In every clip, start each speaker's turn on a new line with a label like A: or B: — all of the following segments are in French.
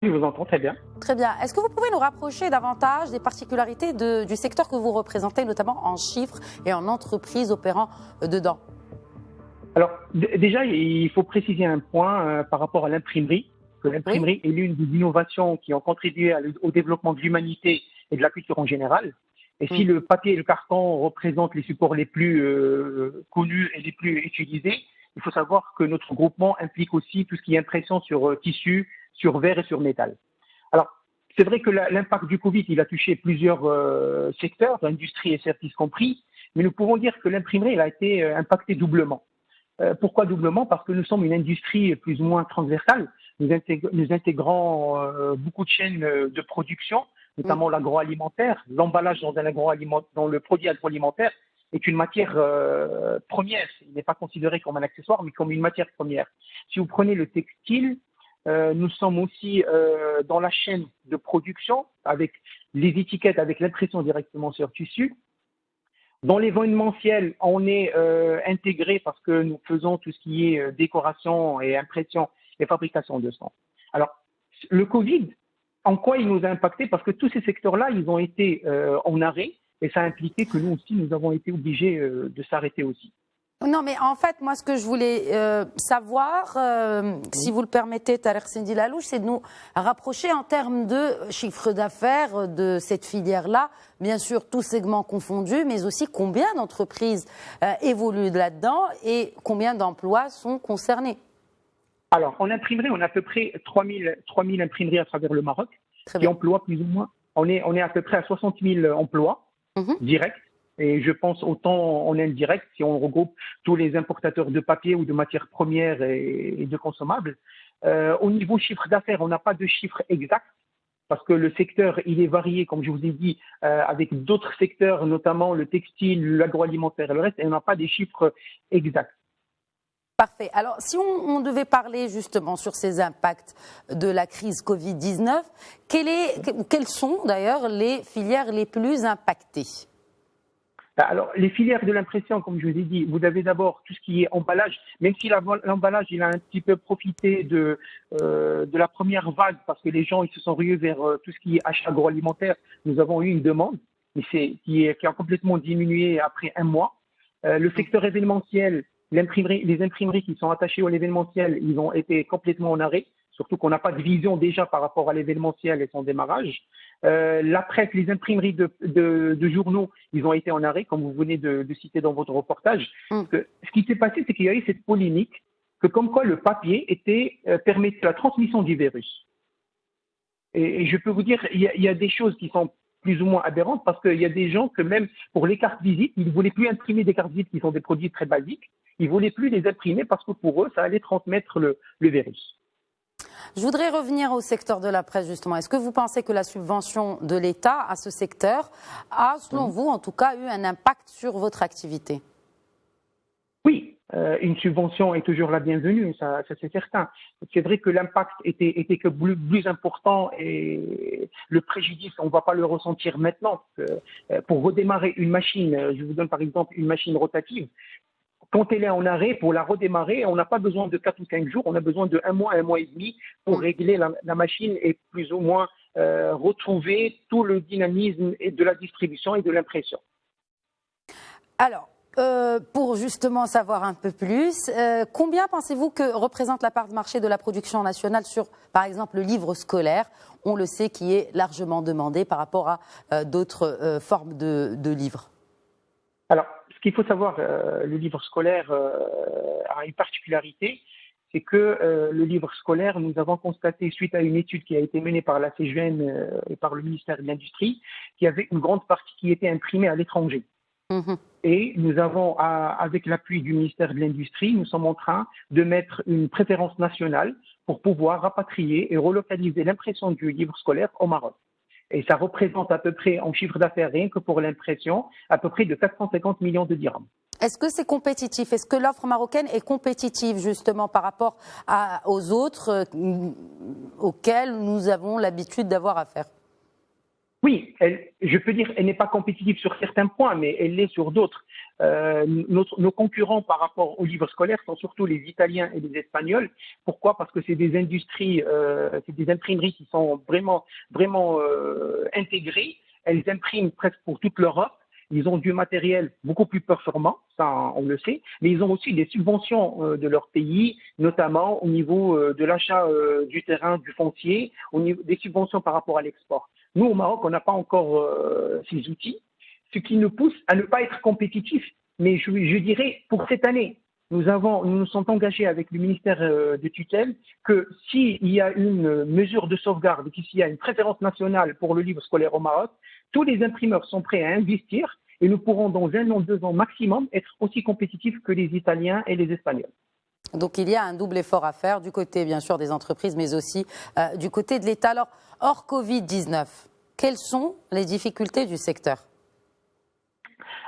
A: Je vous entends très bien.
B: Très bien. Est-ce que vous pouvez nous rapprocher davantage des particularités du secteur que vous représentez, notamment en chiffres et en entreprises opérant dedans?
A: Alors, déjà, il faut préciser un point par rapport à l'imprimerie, que
B: Oui.
A: l'imprimerie est l'une des innovations qui ont contribué au développement de l'humanité et de la culture en général. Et si
B: Mm.
A: le papier et le carton représentent les supports les plus connus et les plus utilisés, il faut savoir que notre groupement implique aussi tout ce qui est impression sur tissu, sur verre et sur métal. Alors, c'est vrai que l'impact du Covid, il a touché plusieurs secteurs, industrie et services compris, mais nous pouvons dire que l'imprimerie elle a été impactée doublement. Pourquoi doublement? Parce que nous sommes une industrie plus ou moins transversale. Nous intégrons beaucoup de chaînes de production, notamment l'agroalimentaire. L'emballage dans le produit agroalimentaire est une matière première. Il n'est pas considéré comme un accessoire, mais comme une matière première. Si vous prenez le textile, nous sommes aussi dans la chaîne de production avec les étiquettes, avec l'impression directement sur tissu. Dans l'événementiel, on est intégré parce que nous faisons tout ce qui est décoration et impression et fabrication de son. Alors, le Covid, en quoi il nous a impacté? Parce que tous ces secteurs-là, ils ont été en arrêt et ça a impliqué que nous aussi, nous avons été obligés de s'arrêter aussi.
B: Non, mais en fait, moi, ce que je voulais savoir, si vous le permettez, Tariq Sindi Lallouche, c'est de nous rapprocher en termes de chiffre d'affaires de cette filière-là. Bien sûr, tous segments confondus, mais aussi combien d'entreprises évoluent là-dedans et combien d'emplois sont concernés.
A: Alors, en imprimerie, on a à peu près 3000 imprimeries à travers le Maroc
B: Très
A: qui
B: bien.
A: emploient plus ou moins, on est à peu près à 60 000 emplois directs. Et je pense autant en indirect, si on regroupe tous les importateurs de papier ou de matières premières et de consommables. Au niveau chiffre d'affaires, on n'a pas de chiffre exact parce que le secteur, il est varié, comme je vous ai dit, avec d'autres secteurs, notamment le textile, l'agroalimentaire et le reste, et on n'a pas des chiffres exacts.
B: Parfait. Alors, si on devait parler justement sur ces impacts de la crise Covid-19, quelles sont d'ailleurs les filières les plus impactées?
A: Alors, les filières de l'impression, comme je vous ai dit, vous avez d'abord tout ce qui est emballage, même si l'emballage, il a un petit peu profité de la première vague, parce que les gens ils se sont rués vers tout ce qui est achat agroalimentaire. Nous avons eu une demande, mais qui a complètement diminué après un mois. Le secteur événementiel, les imprimeries qui sont attachées à l'événementiel, ils ont été complètement en arrêt, surtout qu'on n'a pas de vision déjà par rapport à l'événementiel et son démarrage. La presse, les imprimeries de journaux, ils ont été en arrêt, comme vous venez de citer dans votre reportage. Ce qui s'est passé, c'est qu'il y a eu cette polémique que comme quoi le papier permettait la transmission du virus. Et je peux vous dire, il y a des choses qui sont plus ou moins aberrantes parce qu'il y a des gens que même pour les cartes visites, ils ne voulaient plus imprimer des cartes visites qui sont des produits très basiques. Ils ne voulaient plus les imprimer parce que pour eux, ça allait transmettre le virus.
B: Je voudrais revenir au secteur de la presse, justement. Est-ce que vous pensez que la subvention de l'État à ce secteur a, selon vous, en tout cas, eu un impact sur votre activité?
A: Oui, une subvention est toujours la bienvenue, ça c'est certain. C'est vrai que l'impact était que plus important et le préjudice, on ne va pas le ressentir maintenant. Pour redémarrer une machine, je vous donne par exemple une machine rotative, quand elle est en arrêt, pour la redémarrer, on n'a pas besoin de 4 ou 5 jours, on a besoin de un mois et demi pour régler la machine et plus ou moins retrouver tout le dynamisme de la distribution et de l'impression.
B: Alors, pour justement savoir un peu plus, combien pensez-vous que représente la part de marché de la production nationale sur, par exemple, le livre scolaire? On le sait, qui est largement demandé par rapport à d'autres formes de livres.
A: Alors, ce qu'il faut savoir, le livre scolaire a une particularité, c'est que le livre scolaire, nous avons constaté, suite à une étude qui a été menée par la CGN et par le ministère de l'Industrie, qu'il y avait une grande partie qui était imprimée à l'étranger. Et nous avons, avec l'appui du ministère de l'Industrie, nous sommes en train de mettre une préférence nationale pour pouvoir rapatrier et relocaliser l'impression du livre scolaire au Maroc. Et ça représente à peu près, en chiffre d'affaires, rien que pour l'impression, à peu près de 450 millions de dirhams.
B: Est-ce que c'est compétitif? Est-ce que l'offre marocaine est compétitive justement par rapport aux autres auxquels nous avons l'habitude d'avoir affaire?
A: Oui, je peux dire, elle n'est pas compétitive sur certains points, mais elle l'est sur d'autres. Nos concurrents par rapport aux livres scolaires sont surtout les Italiens et les Espagnols. Pourquoi? Parce que c'est des industries, c'est des imprimeries qui sont vraiment intégrées. Elles impriment presque pour toute l'Europe. Ils ont du matériel beaucoup plus performant, ça on le sait, mais ils ont aussi des subventions de leur pays, notamment au niveau de l'achat du terrain, du foncier, au niveau des subventions par rapport à l'export. Nous, au Maroc, on n'a pas encore ces outils, ce qui nous pousse à ne pas être compétitifs. Mais je dirais, pour cette année, nous nous sommes engagés avec le ministère de tutelle que s'il y a une mesure de sauvegarde, s'il y a une préférence nationale pour le livre scolaire au Maroc, tous les imprimeurs sont prêts à investir et nous pourrons dans 1 an, 2 ans maximum être aussi compétitifs que les Italiens et les Espagnols.
B: Donc il y a un double effort à faire du côté bien sûr des entreprises mais aussi du côté de l'État. Alors hors Covid-19, quelles sont les difficultés du secteur?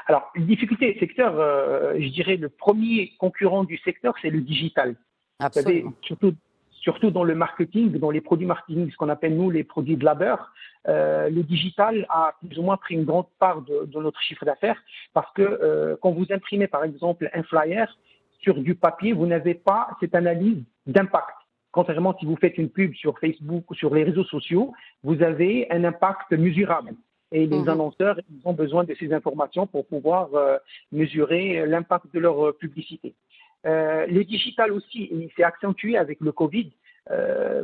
A: Alors, les difficultés du secteur, je dirais le premier concurrent du secteur, c'est le digital.
B: Absolument.
A: Vous savez, surtout dans le marketing, dans les produits marketing, ce qu'on appelle nous les produits de labeur, le digital a plus ou moins pris une grande part de notre chiffre d'affaires parce que quand vous imprimez par exemple un flyer sur du papier, vous n'avez pas cette analyse d'impact. Contrairement si vous faites une pub sur Facebook ou sur les réseaux sociaux, vous avez un impact mesurable. Et les annonceurs, ils ont besoin de ces informations pour pouvoir mesurer l'impact de leur publicité. Le digital aussi, il s'est accentué avec le Covid.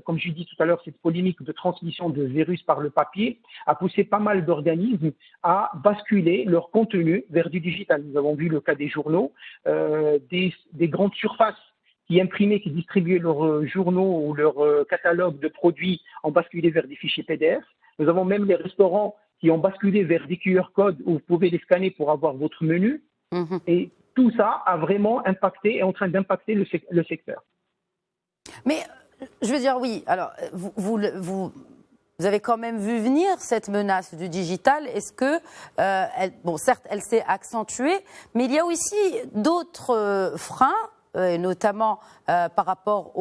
A: Comme je l'ai dit tout à l'heure, cette polémique de transmission de virus par le papier a poussé pas mal d'organismes à basculer leur contenu vers du digital. Nous avons vu le cas des journaux, des grandes surfaces qui imprimaient, qui distribuaient leurs journaux ou leurs catalogues de produits ont basculé vers des fichiers PDF. Nous avons même les restaurants qui ont basculé vers des QR codes où vous pouvez les scanner pour avoir votre menu. Et tout ça a vraiment impacté, est en train d'impacter le secteur.
B: Mais je veux dire, oui, alors vous avez quand même vu venir cette menace du digital. Est-ce que, certes, elle s'est accentuée, mais il y a aussi d'autres freins, notamment par rapport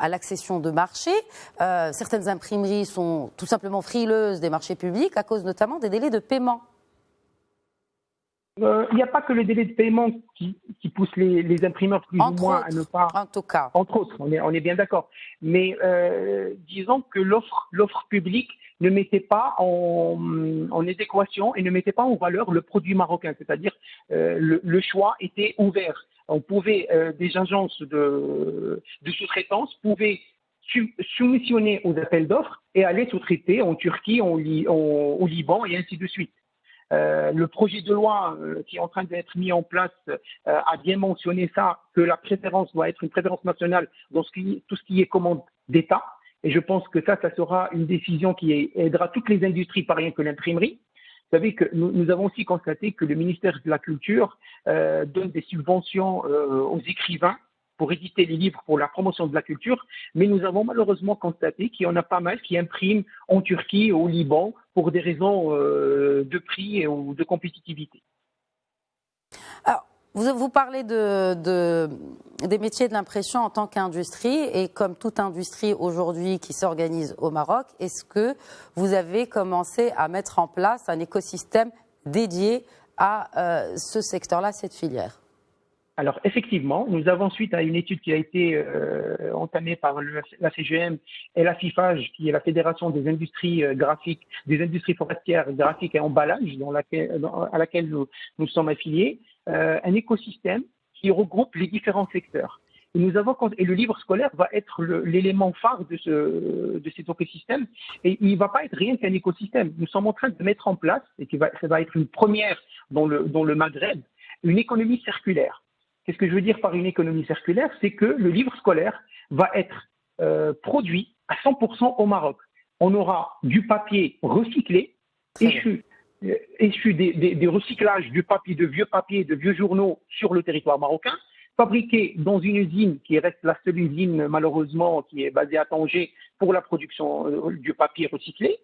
B: à l'accession de marché. Certaines imprimeries sont tout simplement frileuses des marchés publics à cause notamment des délais de paiement.
A: Il n'y a pas que le délai de paiement qui pousse les imprimeurs plus ou moins à ne pas…
B: En tout cas.
A: Entre autres, on est bien d'accord. Mais disons que l'offre publique ne mettait pas en adéquation et ne mettait pas en valeur le produit marocain. C'est-à-dire le choix était ouvert. On pouvait, des agences de sous-traitance pouvaient soumissionner aux appels d'offres et aller sous-traiter en Turquie, au Liban et ainsi de suite. Le projet de loi qui est en train d'être mis en place a bien mentionné ça, que la préférence doit être une préférence nationale dans tout ce qui est commande d'État. Et je pense que ça sera une décision qui aidera toutes les industries, pas rien que l'imprimerie. Vous savez que nous avons aussi constaté que le ministère de la Culture donne des subventions aux écrivains pour éditer les livres pour la promotion de la culture, mais nous avons malheureusement constaté qu'il y en a pas mal qui impriment en Turquie, au Liban, pour des raisons de prix ou de compétitivité.
B: Alors, vous parlez des métiers de l'impression en tant qu'industrie, et comme toute industrie aujourd'hui qui s'organise au Maroc, est-ce que vous avez commencé à mettre en place un écosystème dédié à ce secteur-là, cette filière ?
A: Alors effectivement, nous avons, suite à une étude qui a été entamée par la CGM et la FIFAGE, qui est la Fédération des industries graphiques, des industries forestières, graphiques et emballage, à laquelle nous sommes affiliés, un écosystème qui regroupe les différents secteurs. Et le livre scolaire va être l'élément phare de cet écosystème, et il ne va pas être rien qu'un écosystème. Nous sommes en train de mettre en place, et ça va être une première dans le Maghreb, une économie circulaire. Qu'est-ce que je veux dire par une économie circulaire? C'est que le livre scolaire va être produit à 100% au Maroc. On aura du papier recyclé, issu des recyclages du papier, de vieux journaux sur le territoire marocain, fabriqué dans une usine qui reste la seule usine malheureusement qui est basée à Tanger pour la production du papier recyclé,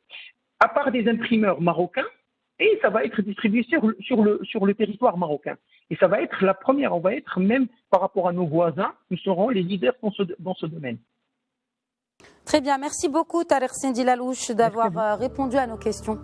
A: à part des imprimeurs marocains, et ça va être distribué sur le territoire marocain. Et ça va être la première, on va être même par rapport à nos voisins, nous serons les leaders dans ce domaine.
B: Très bien, merci beaucoup Tareq Sindhi Lalouche d'avoir répondu à nos questions.